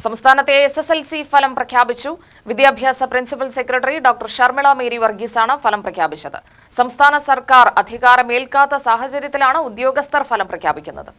സംസ്ഥാനത്തെ SSLC ഫലം പ്രഖ്യാപിച്ചു. വിദ്യാഭ്യാസ principal secretary doctor Sharmila Mary വർഗീസാണ് ഫലം പ്രഖ്യാപിച്ചത്. സംസ്ഥാന സർക്കാർ അധികാരമേൽക്കാത്ത സാഹചര്യത്തിലാണ് ഉദ്യോഗസ്ഥർ ഫലം പ്രഖ്യാപിക്കുന്നത്.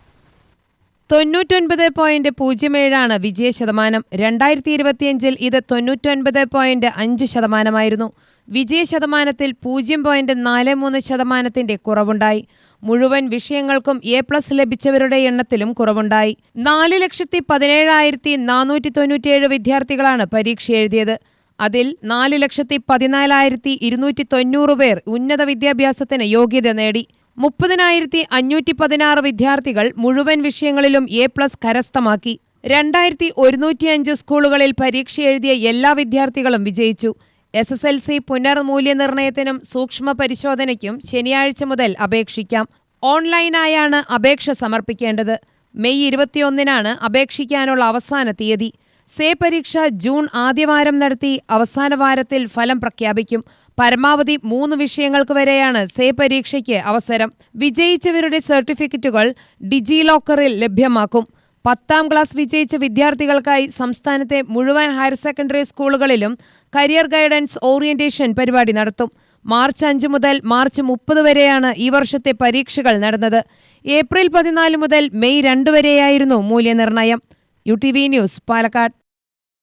99.07 വിജയശതമാനം. 2025 ഇത് 99.5%. വിജയശതമാനത്തിൽ 0.43% കുറവുണ്ടായി. മുഴുവൻ വിഷയങ്ങൾക്കും A+ ലഭിച്ചവരുടെ എണ്ണത്തിലും കുറവുണ്ടായി. 4,17,497 വിദ്യാർത്ഥികളാണ് പരീക്ഷ എഴുതിയത്. അതിൽ 4,14,290 പേർ ഉന്നത വിദ്യാഭ്യാസത്തിന് യോഗ്യത നേടി. 30,516 വിദ്യാർത്ഥികൾ മുഴുവൻ വിഷയങ്ങളിലും A+ കരസ്ഥമാക്കി. 2,105 സ്കൂളുകളിൽ പരീക്ഷ എഴുതിയ എല്ലാ വിദ്യാർത്ഥികളും വിജയിച്ചു. SSLC പുനർമൂല്യനിർണയത്തിനും സൂക്ഷ്മ പരിശോധനയ്ക്കും ശനിയാഴ്ച മുതൽ അപേക്ഷിക്കാം. ഓൺലൈനായാണ് അപേക്ഷ സമർപ്പിക്കേണ്ടത്. മെയ് 21-നാണ് അപേക്ഷിക്കാനുള്ള അവസാന തീയതി. സേ പരീക്ഷ ജൂൺ ആദ്യവാരം നടത്തി അവസാന വാരത്തിൽ ഫലം പ്രഖ്യാപിക്കും. പരമാവധി 3 വിഷയങ്ങൾക്ക് വരെയാണ് സേ പരീക്ഷയ്ക്ക് അവസരം. വിജയിച്ചവരുടെ സർട്ടിഫിക്കറ്റുകൾ ഡിജി ലോക്കറിൽ ലഭ്യമാക്കും. 10ാം ക്ലാസ് വിജയിച്ച വിദ്യാർത്ഥികൾക്കായി സംസ്ഥാനത്തെ മുഴുവൻ ഹയർ സെക്കൻഡറി സ്കൂളുകളിലും കരിയർ ഗൈഡൻസ് ഓറിയന്റേഷൻ പരിപാടി നടത്തും. മാർച്ച് 5 മുതൽ മാർച്ച് 30 വരെയാണ് ഈ വർഷത്തെ പരീക്ഷകൾ നടന്നത്. ഏപ്രിൽ 14 മുതൽ മെയ് 2 വരെയായിരുന്നു മൂല്യനിർണ്ണയം. UTV news, Palakkad.